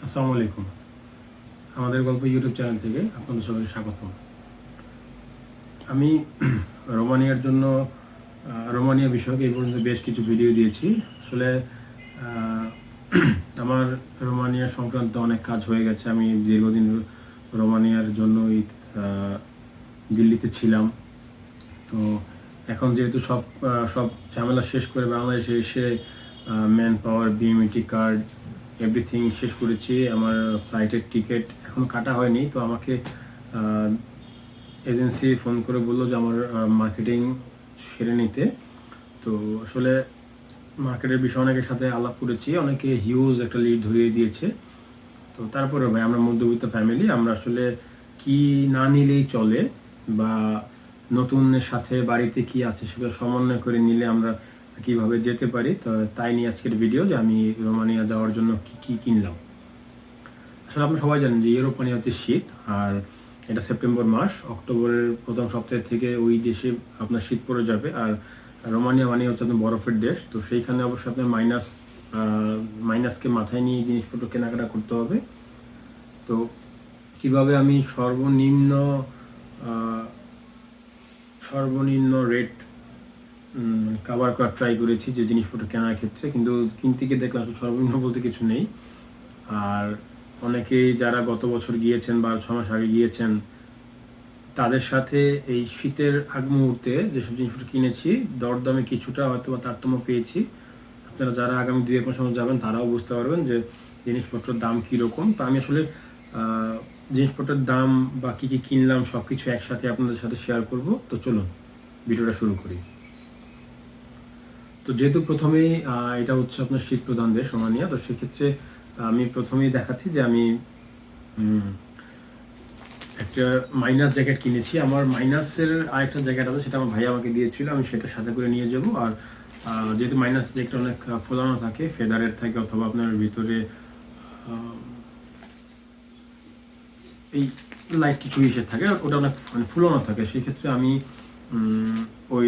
আসসালামু আলাইকুম। আমাদের গল্প ইউটিউব চ্যানেল থেকে আপনাদের সবাইকে স্বাগতম। আমি রোমানিয়ার জন্য রোমানিয়া বিষয়ক এই পর্যন্ত বেশ কিছু ভিডিও দিয়েছি। আসলে আহ, আমার রোমানিয়া সংক্রান্ত অনেক কাজ হয়ে গেছে। আমি দীর্ঘদিন রোমানিয়ার জন্যই দিল্লিতে ছিলাম। তো এখন যেহেতু সব ঝামেলা শেষ করে বাংলাদেশে এসে man power, BMET card, everything শেষ করেছি। আমার ফ্লাইটের টিকিট এখন কাটা হয়নি, তো আমাকে এজেন্সি ফোন করে বললো যে আমার মার্কেটিং সেরে নিতে। তো আসলে মার্কেটের বিষয়ে অনেকের সাথে আলাপ করেছি, অনেকে হিউজ একটা লিড ধরিয়ে দিয়েছে। তো তারপরে ভাই, আমরা মধ্যবিত্ত ফ্যামিলি, আমরা আসলে কি না নিলেই চলে, বা নতুনের সাথে বাড়িতে কি আছে সেগুলো সমন্বয় করে নিলে আমরা কিভাবে যেতে পারি, তো তাই নিয়ে আজকের ভিডিও, যে আমি রোমানিয়া যাওয়ার জন্য কি কি কিনলাম। আসলে আপনি সবাই জানেন যে ইউরোপ মানে হচ্ছে শীত, আর এটা সেপ্টেম্বর মাস, অক্টোবরের প্রথম সপ্তাহ থেকে ওই দেশে আপনার শীত পড়ে যাবে। আর রোমানিয়া মানে হচ্ছে আপনার বরফের দেশ, তো সেইখানে অবশ্যই আপনার মাইনাসকে মাথায় নিয়ে জিনিসপত্র কেনাকাটা করতে হবে। তো কিভাবে আমি সর্বনিম্ন রেট কাভার করার ট্রাই করেছি যে জিনিসপত্র কেনার ক্ষেত্রে, কিন্তু কিনতে গিয়ে দেখলাম সর্বনিম্ন বলতে কিছু নেই। আর অনেকেই যারা গত বছর গিয়েছেন বা 6 মাস আগে গিয়েছেন, তাদের সাথে এই শীতের আগ মুহূর্তে যেসব জিনিসপত্র কিনেছি, দরদামে কিছুটা হয়তো বা তারতম্য পেয়েছি। আপনারা যারা আগামী 2-1 মাস সময় যাবেন তারাও বুঝতে পারবেন যে জিনিসপত্রের দাম কীরকম। তো আমি আসলে জিনিসপত্রের দাম বা কী কী কিনলাম সব কিছু একসাথে আপনাদের সাথে শেয়ার করব। তো চলুন ভিডিওটা শুরু করি। তো যেহেতু প্রথমেই এটা হচ্ছে আপনার শীত প্রধান দেশ রোমানিয়া, তো সেক্ষেত্রে আমি প্রথমেই দেখাচ্ছি যে আমি একটা মাইনাস জ্যাকেট কিনেছি। আমার মাইনাসের আরেকটা জ্যাকেট আছে, সেটা আমার ভাই আমাকে দিয়েছিল, আমি সেটা সাথে করে নিয়ে যাব। আর যেহেতু মাইনাস জ্যাকেট অনেক ফোলানো থাকে, ফেদারের থাকে, অথবা আপনার ভিতরে এই লাইট কিছু ইসে থাকে, ওটা অনেক মানে ফুলানো থাকে, সেই ক্ষেত্রে আমি ওই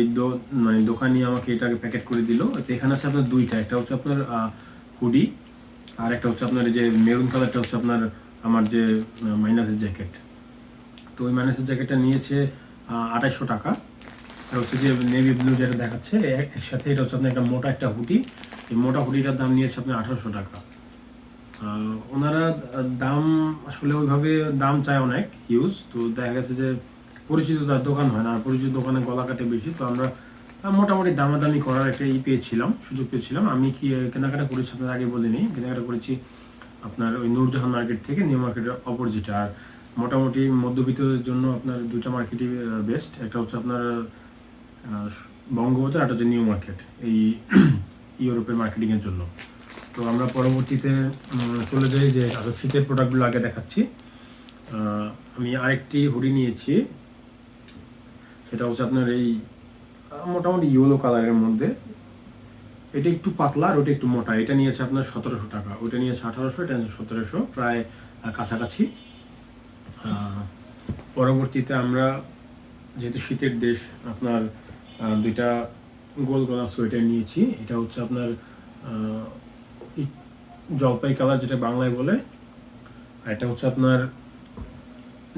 দোকানি আমাকে এটাকে প্যাকেট করে দিল। তো এখানে আছে আপনার দুইটা, একটা হচ্ছে আপনার হুডি, আর একটা হচ্ছে আপনার এই যে মেরুন কালারটা হচ্ছে আপনার আমার যে মাইনাসের জ্যাকেট। তো ওই মাইনাসের জ্যাকেটটা নিয়েছে 2800 টাকা। আর হচ্ছে যে নেভি ব্লু যেটা দেখাচ্ছে একসাথে, এটা হচ্ছে আপনার একটা মোটা একটা হুডি। এই মোটা হুডিটার দাম নিয়েছে আপনার 1800 টাকা। ওনারা দাম আসলে ওইভাবে দাম চায় অনেক হিউজ, তো দেখা গেছে যে পরিচিত তার দোকান হয় না, আর পরিচিত দোকানে গলা কাটে বেশি। তো আমরা মোটামুটি দামাদামি করার একটা সুযোগ পেয়েছিলাম। আমি কি কেনাকাটা করেছি আপনার আগে বলিনি, কেনাকাটা করেছি আপনার ওই নূরজাহান মার্কেট থেকে, নিউ মার্কেটের অপোজিটে। আর মোটামুটি মধ্যবিত্তদের জন্য আপনার দুইটা মার্কেটই বেস্ট, একটা হচ্ছে আপনার বঙ্গবাজার, একটা হচ্ছে নিউ মার্কেট, এই ইউরোপের মার্কেটিংয়ের জন্য। তো আমরা পরবর্তীতে চলে যাই যে শীতের প্রোডাক্টগুলো আগে দেখাচ্ছি। আমি আরেকটি হুডি নিয়েছি, সেটা হচ্ছে আপনার এই মোটামুটি ইয়েলো কালারের মধ্যে। এটা একটু পাতলা আর ওটা একটু মোটা। এটা নিয়েছে আপনার 1700 টাকা, ওটা নিয়েছে 1800, এটা নিয়েছে 1700, প্রায় কাছাকাছি। পরবর্তীতে আমরা যেহেতু শীতের দেশ, আপনার দুইটা গোল গলা সোয়েটার নিয়েছি। এটা হচ্ছে আপনার জলপাই কালার, যেটা বাংলায় বলে, আর এটা হচ্ছে আপনার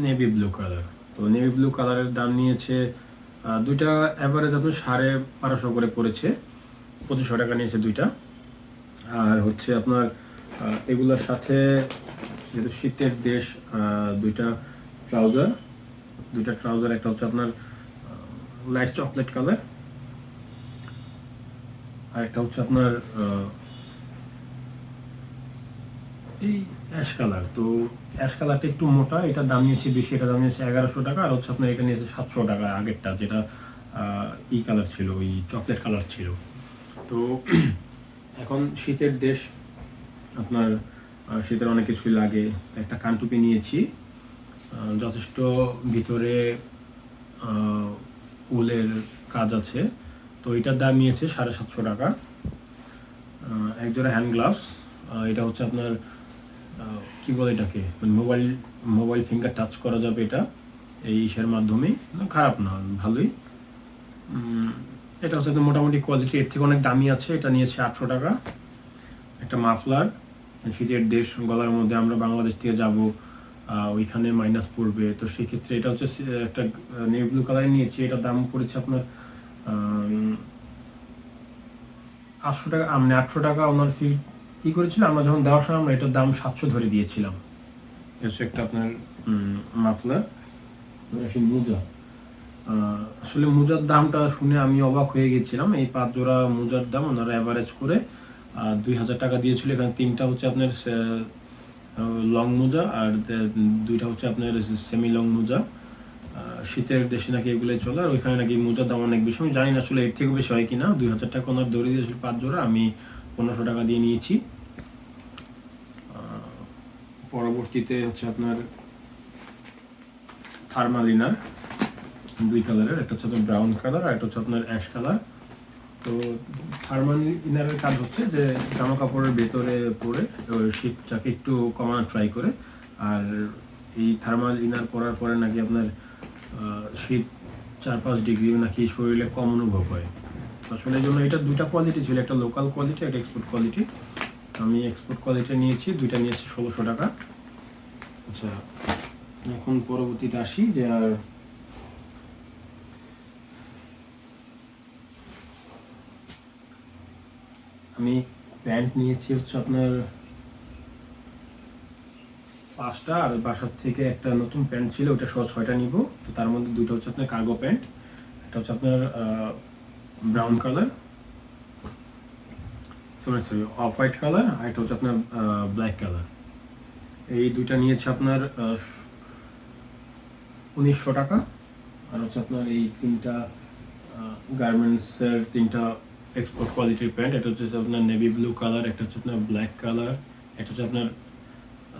নেভি ব্লু কালার। তো নেভি ব্লু কালারের দাম নিয়েছে দুইটা অ্যাভারেজ আপনার 1250 করে পড়েছে, 2500 টাকা নিয়েছে দুইটা। আর হচ্ছে আপনার এগুলোর সাথে যেহেতু শীতের দেশ, দুইটা ট্রাউজার, একটা হচ্ছে আপনার লাইট চকলেট কালার, আর একটা হচ্ছে আপনার এই অ্যাশ কালার। তো অ্যাশ কালারটা একটু মোটা, এটার দাম নিয়েছে বেশি, এটা দাম নিয়েছে 1100 টাকা। আর হচ্ছে আপনার এটা নিয়েছে 700 টাকা, আগেরটা যেটা কালার ছিল, ওই চকলেট কালার ছিল। তো এখন শীতের দেশ, আপনার শীতের অনেক কিছুই লাগে। একটা কানটুপি নিয়েছি, যথেষ্ট ভিতরে উলের কাজ আছে। তো এটার দাম নিয়েছে 750 টাকা। একজোড়া হ্যান্ড গ্লাভস, এটা হচ্ছে আপনার কি বলে এটাকে, মানে মোবাইল ফিঙ্গার টাচ করা যাবে এটা এই ইসের মাধ্যমে, খারাপ না, ভালোই। এটা হচ্ছে মোটামুটি কোয়ালিটি, এর থেকে অনেক দামি আছে, এটা নিয়েছে 800 টাকা। একটা মাফলার, শীতের দেশ গলার মধ্যে আমরা বাংলাদেশ থেকে যাব, ওইখানে মাইনাস পড়বে, তো সেক্ষেত্রে এটা হচ্ছে একটা নেভি ব্লু কালারে নিয়েছি। এটার দাম পড়েছে আপনার 800 টাকা, মানে 800 টাকা ওনার ফি করেছিল। আমরা যখন দেওয়ার সময় আমরা এটার দাম 700 ধরে দিয়েছিলাম। হচ্ছে একটা আপনার মাফলার, সেই মোজা। আসলে মোজার দামটা শুনে আমি অবাক হয়ে গেছিলাম। এই 5 জোড়া মোজার দাম ওনারা অ্যাভারেজ করে 2000 টাকা দিয়েছিল। এখানে 3টা হচ্ছে আপনার লং মোজা আর 2টা হচ্ছে আপনার সেমি লং মোজা। শীতের দেশে নাকি এগুলোই চলে, আর ওইখানে নাকি মোজার দাম অনেক বেশি। আমি জানি না আসলে এর থেকে বেশি হয় কিনা। 2000 টাকা ওনার ধরে দিয়েছিল 5 জোড়া, আমি 1500 টাকা দিয়ে নিয়েছি। পরবর্তীতে হচ্ছে আপনার থার্মাল ইনার 2 কালারের, একটা হচ্ছে আপনার ব্রাউন কালার আর একটা হচ্ছে আপনার অ্যাশ কালার। তো থার্মাল ইনারের কাজ হচ্ছে যে জামা কাপড়ের ভেতরে পরে শীতটাকে একটু কমানো ট্রাই করে। আর এই থার্মাল ইনার পরার পরে নাকি আপনার শীত 4-5 ডিগ্রি নাকি শরীরে কম অনুভব হয়। আসলে এই জন্য এটা 2টা কোয়ালিটি ছিল, একটা লোকাল কোয়ালিটি, একটা এক্সপোর্ট কোয়ালিটি। আমি এক্সপোর্ট কোয়ালিটি নিয়েছি, 2টা নিয়েছি 1600 টাকা। আচ্ছা, এখন পরবর্তীতে আসি যে আর আমি প্যান্ট নিয়েছি হচ্ছে আপনার 5টা, আর বাসার থেকে একটা নতুন প্যান্ট ছিল, ওটা সহ 6টা নিব। তো তার মধ্যে 2টা হচ্ছে আপনার কার্গো প্যান্ট, একটা হচ্ছে আপনার brown colour, sorry off white colour, আর একটা হচ্ছে আপনার ব্ল্যাক কালার। এই 2টা নিয়েছে আপনার 1900 টাকা। আর হচ্ছে আপনার এই 3টা গার্মেন্টসের 3টা এক্সপোর্ট কোয়ালিটির প্যান্ট, এটা হচ্ছে আপনার নেভি ব্লু কালার, একটা হচ্ছে আপনার ব্ল্যাক কালার, একটা হচ্ছে আপনার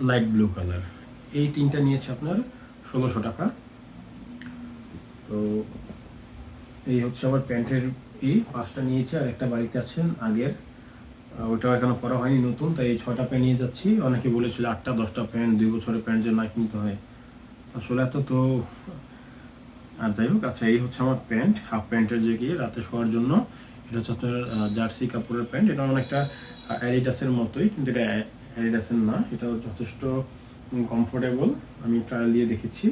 লাইট ব্লু কালার। এই 3টা নিয়েছে আপনার 1600 টাকা। তো এই হচ্ছে আমার প্যান্টের 5টা নিয়েছি, আর একটা বাড়িতে আছেন আগের, ওইটাও এখনো পরা হয়নি, নতুন, তাই এই 6টা প্যান্ট নিয়ে যাচ্ছি। অনেকে বলেছিল 8টা-10টা প্যান্ট 2 বছরের প্যান্ট যে না কিনতে হয়, আসলে এত তো। আর যাই হোক, আচ্ছা, এই হচ্ছে আমার প্যান্ট, হাফ প্যান্টের যে গিয়ে রাতে শোয়ার জন্য। এটা হচ্ছে আপনার জার্সি কাপড়ের প্যান্ট। এটা অনেকটা অ্যাডিডাসের মতোই, কিন্তু এটা অ্যাডিডাসের না, এটা যথেষ্ট কমফোর্টেবল, আমি ট্রায়াল দিয়ে দেখেছি।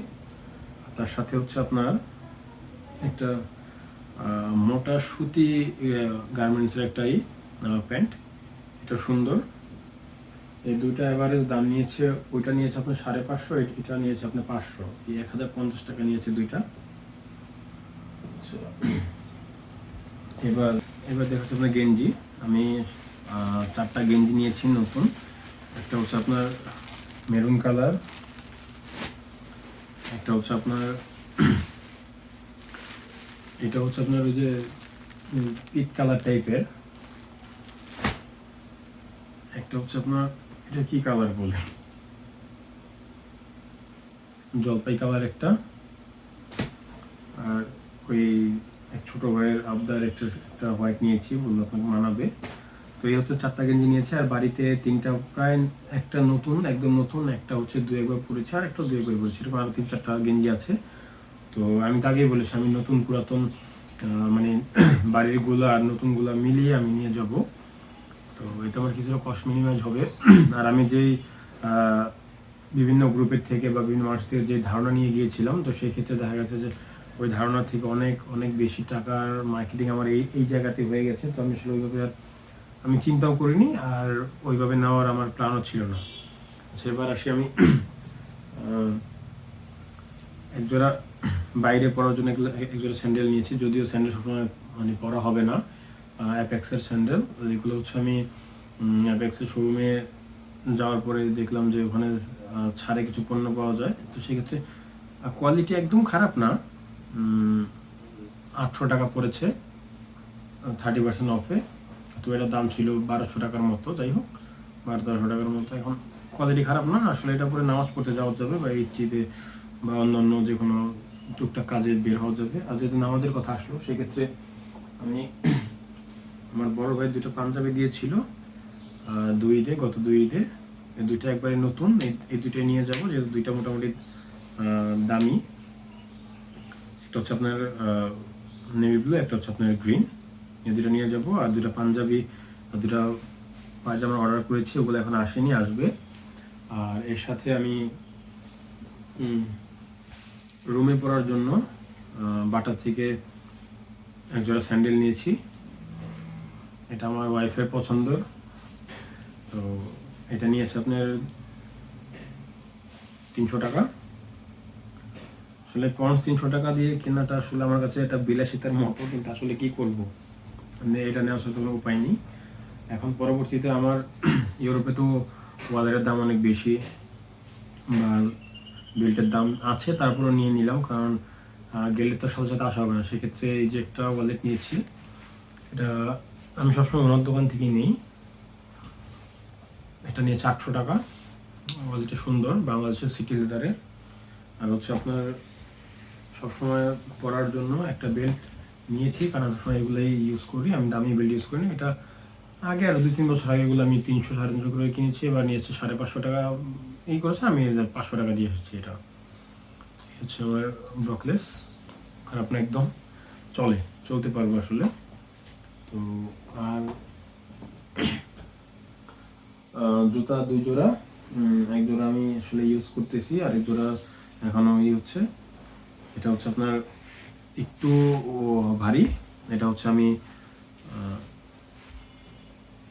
তার সাথে হচ্ছে আপনার একটা মোটা সুতি গার্মেন্টসের একটাই প্যান্ট, এটা সুন্দর। এই 2টা অ্যাভারেজ দাম নিয়েছে, ওইটা নিয়েছে আপনার 550, এটা নিয়েছে আপনার 500, এই 1050 টাকা নিয়েছে 2টা। আচ্ছা, এবার দেখা হচ্ছে আপনার গেঞ্জি। আমি 4টা গেঞ্জি নিয়েছি নতুন। একটা হচ্ছে আপনার মেরুন কালার, একটা হচ্ছে আপনার এটা হচ্ছে আপনার ওই যে পিট কালার টাইপের, একটা হচ্ছে আপনার এটা কি কালার বলে, জলপাই কালার একটা, আর ওই এক ছোট ভাইয়ের আবদার একটা হোয়াইট নিয়েছি, বললো আপনাকে মানাবে। তো এই হচ্ছে 4টা গেঞ্জি নিয়েছি। আর বাড়িতে 3টা, প্রায় একটা নতুন, একদম নতুন, একটা হচ্ছে 2-একবার পরেছি, আর একটা 2-একবার পরেছি, এরকম আরো 3-4টা গেঞ্জি আছে। তো আমি তো আগেই বলেছি আমি নতুন পুরাতন মানে বাড়ির গুলা আর নতুন গুলা মিলিয়ে আমি নিয়ে যাব। তো এটা আমার কিছুটা কস্ট মিনিমাইজ হবে। আর আমি যেই বিভিন্ন গ্রুপের থেকে বা বিভিন্ন মানুষ থেকে যে ধারণা নিয়ে গিয়েছিলাম, তো সেই ক্ষেত্রে দেখা গেছে যে ওই ধারণা থেকে অনেক অনেক বেশি টাকার মার্কেটিং আমার এই জায়গাতে হয়ে গেছে। তো আমি আসলে ওইভাবে আর আমি চিন্তাও করিনি, আর ওইভাবে নেওয়ার আমার প্ল্যানও ছিল না। সেবার আসি আমি একজোড়া বাইরে পরার জন্য একজোড়া স্যান্ডেল নিয়েছি, যদিও স্যান্ডেল সবসময় মানে পরা হবে না। অ্যাপেক্সের স্যান্ডেল, যেগুলো হচ্ছে আমি অ্যাপেক্সের শোরুমে যাওয়ার পরে দেখলাম যে ওখানে ছাড়ে কিছু পণ্য পাওয়া যায়। তো সেক্ষেত্রে কোয়ালিটি একদম খারাপ না, 800 টাকা পড়েছে 30% অফে। তো এটার দাম ছিল 1200 টাকার মতো, যাই হোক 1200-1300 টাকার মতো। এখন কোয়ালিটি খারাপ না, আসলে এটা পরে নামাজ পড়তে যাওয়া যাবে, বা ঈদে বা অন্যান্য যে কোনো টুকটাক কাজে বের হওয়া যাবে। আর যদি নামাজের কথা আসলো, সেক্ষেত্রে আমি আমার বড় ভাই 2টা পাঞ্জাবি দিয়েছিল 2 ঈদে, গত 2 ঈদে। এই 2টা একবারে নতুন, এই 2টাই নিয়ে যাবো, যেহেতু 2টা মোটামুটি দামি। একটা হচ্ছে আপনার নেভি ব্লু, একটা হচ্ছে আপনার গ্রিন, এই 2টা নিয়ে যাবো। আর 2টা পাঞ্জাবি, 2টা পায়জামা অর্ডার করেছি, ওগুলো এখন আসেনি, আসবে। আর এর সাথে আমি রুমে পরার জন্য বাটা থেকে একজোড়া স্যান্ডেল নিয়েছি। এটা আমার ওয়াইফের পছন্দ, তো এটা নিয়েছে আপনার 300 টাকা। আসলে পঞ্চ 300 টাকা দিয়ে কেনাটা আসলে আমার কাছে এটা বিলাসিতার মতো, কিন্তু আসলে কি করব, মানে এটা নেওয়ার সাথে কোনো উপায় নেই। এখন পরবর্তীতে আমার ইউরোপে তো ওয়ালেটের দাম অনেক বেশি, বা বেল্টের দাম আছে, তারপরেও নিয়ে নিলাম, কারণ গেলে তো সাথে সাথে আসা হবে না। সেক্ষেত্রে এই যে একটা ওয়ালেট নিয়েছি, এটা আমি সবসময় ওনার দোকান থেকেই নিই। এটা নিয়েছে 800 টাকা। ওয়ালেটটা সুন্দর, বাংলাদেশের সিটি লেদারের। আর হচ্ছে আপনার সবসময় পরার জন্য একটা বেল্ট নিয়েছি, কারণ সবসময় এগুলোই ইউজ করি, আমি দামি বেল্ট ইউজ করি না। এটা আগে আরও 2-3 বছর আগে এগুলো আমি 300-350 করে কিনেছি, এবার নিয়েছে 550 টাকা এই করেছে, আমি 500 টাকা দিয়ে এসেছি। এটা হচ্ছে আমার ব্রকলেস, খারাপ না, একদম চলতে পারবো আসলে। তো আর জুতা 2 জোড়া, এক জোড়া আমি আসলে ইউজ করতেছি, আর এক জোড়া এখনো হচ্ছে। এটা হচ্ছে আপনার একটু ভারী। এটা হচ্ছে আমি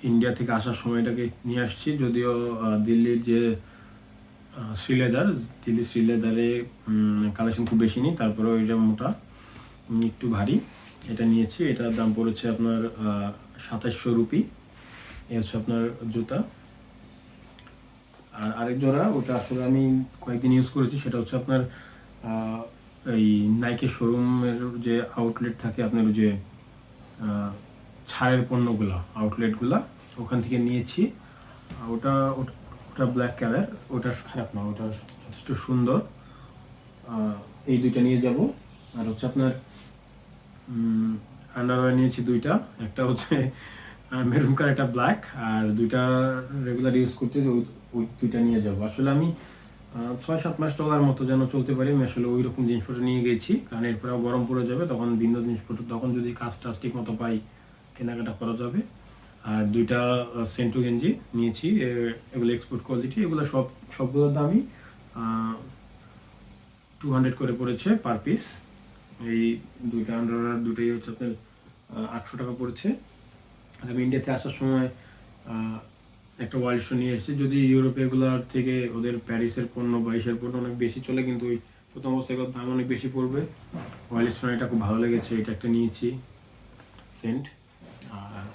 ইন্ডিয়া থেকে আসার সময় এটাকে নিয়ে আসছি, যদিও দিল্লির যে দিল্লি শ্রীলেদারে কালেকশন খুব বেশি নেই, তারপরেও এটা মোটা, একটু ভারী। এটা নিয়েছি, এটার দাম পড়েছে আপনার 2700 রুপি। এই হচ্ছে আপনার জুতা। আর আরেক জোড়া, ওটা আসলে আমি কয়েকদিন ইউজ করেছি, সেটা হচ্ছে আপনার এই নাইকি শোরুমের যে আউটলেট থাকে, আপনার যে ছাড়ের পণ্যগুলা, আউটলেটগুলা, ওখান থেকে নিয়েছি। ওটা ওটা ব্ল্যাক কালার, ওটা খারাপ না, ওটা যথেষ্ট সুন্দর। এই দুইটা নিয়ে যাব। আর হচ্ছে আপনার আন্ডারওয়্যার নিয়েছি 2টা, একটা হচ্ছে মেরুন কালার, একটা ব্ল্যাক, আর 2টা রেগুলার ইউজ করতেছি, ওই 2টা নিয়ে যাব। আসলে আমি 6-7 মাস চলার মতো যেন চলতে পারি, আমি আসলে ওই রকম জিনিসপত্র নিয়ে গেছি, কারণ এরপরেও গরম পড়ে যাবে, তখন ভিন্ন জিনিসপত্র, তখন যদি কাজটা ঠিক মতো পাই কেনাকাটা করা যাবে। আর 2টা সেন্টু গেঞ্জি নিয়েছি, এগুলো এক্সপোর্ট কোয়ালিটি, এগুলো সবগুলোর দামই 200 করে পড়েছে পার পিস। এই 2টা আন্ডারওয়্যার, দুটোই হচ্ছে আপনার 800 টাকা পড়েছে। আর আমি ইন্ডিয়াতে আসার সময় একটা ওয়াইল্ড শো নিয়ে এসেছি, যদি ইউরোপে এগুলোর থেকে ওদের প্যারিসের পণ্য বা এশিয়ার পণ্য অনেক বেশি চলে, কিন্তু ওই প্রথম অবস্থায় দাম অনেক বেশি পড়বে। ওয়াইল্ড শো এটা খুব ভালো লেগেছে, এটা একটা নিয়েছি সেন্ট। আর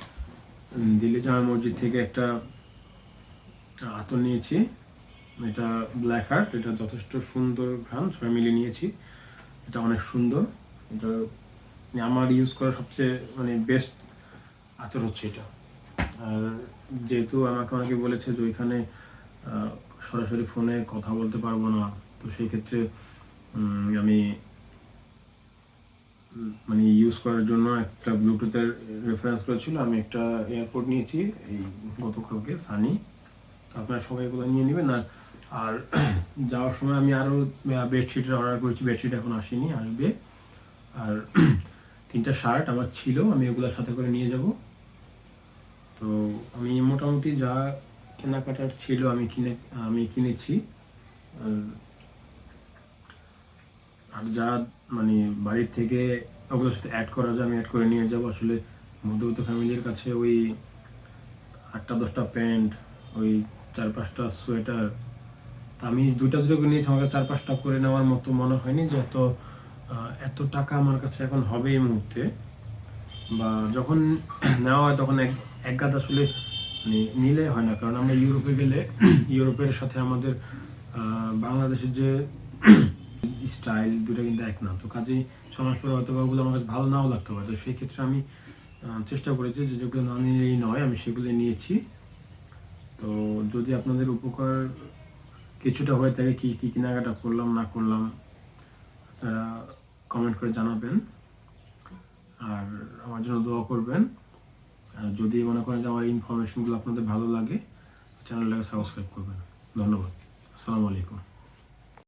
দিল্লি জামা মসজিদ থেকে একটা আতর নিয়েছি, এটা ব্ল্যাক হার্ট, এটা যথেষ্ট সুন্দর ঘ্রাণ, 6 মিলি নিয়েছি। এটা অনেক সুন্দর, এটা আমার ইউজ করা সবচেয়ে বেস্ট আতর হচ্ছে এটা। আর যেহেতু আমাকে অনেকে বলেছে যে ওইখানে সরাসরি ফোনে কথা বলতে পারবো না, তো সেই ক্ষেত্রে আমি ইউজ করার জন্য একটা ব্লুটুথের রেফারেন্স করেছিল, আমি একটা এয়ারপোর্ট নিয়েছি এই গতকালকে, সানি। তো আপনারা সবাই এগুলো নিয়ে নেবেন। আর যাওয়ার সময় আমি আরও বেডশিটের অর্ডার করেছি, বেডশিট এখন আসেনি, আসবে। আর 3টা শার্ট আমার ছিল, আমি এগুলোর সাথে করে নিয়ে যাব। তো আমি মোটামুটি যা কেনাকাটার ছিল আমি কিনেছি। আর যা বাড়ির থেকে ওগুলোর সাথে অ্যাড করা যায় আমি অ্যাড করে নিয়ে যাব। আসলে মধ্যবিত্ত ফ্যামিলির কাছে ওই 8-10টা প্যান্ট, ওই 4-5টা সোয়েটার, তা আমি 2টা করে নিয়েছি, আমাকে 4-5টা করে নেওয়ার মতো মনে হয়নি যে এত টাকা আমার কাছে এখন হবে এই মুহূর্তে। বা যখন নেওয়া হয় তখন এক গাদা আসলে নিলে হয় না, কারণ আমরা ইউরোপে গেলে ইউরোপের সাথে আমাদের বাংলাদেশের যে স্টাইল, দুটো কিন্তু এক না। তো কাজেই 6 মাস পরে হয়তো ওগুলো আমার কাছে ভালো নাও লাগতে পারে। তো সেই ক্ষেত্রে আমি চেষ্টা করেছি যে যেগুলো না নিলেই নয়, আমি সেগুলো নিয়েছি। তো যদি আপনাদের উপকার কিছুটা হয়ে থাকে, কি কি কেনাকাটা করলাম না করলাম, আপনারা কমেন্ট করে জানাবেন, আর আমার জন্য দোয়া করবেন। আর যদি মনে করেন যে আমার ইনফরমেশনগুলো আপনাদের ভালো লাগে, চ্যানেলটাকে সাবস্ক্রাইব করবেন। ধন্যবাদ। আসসালামু আলাইকুম।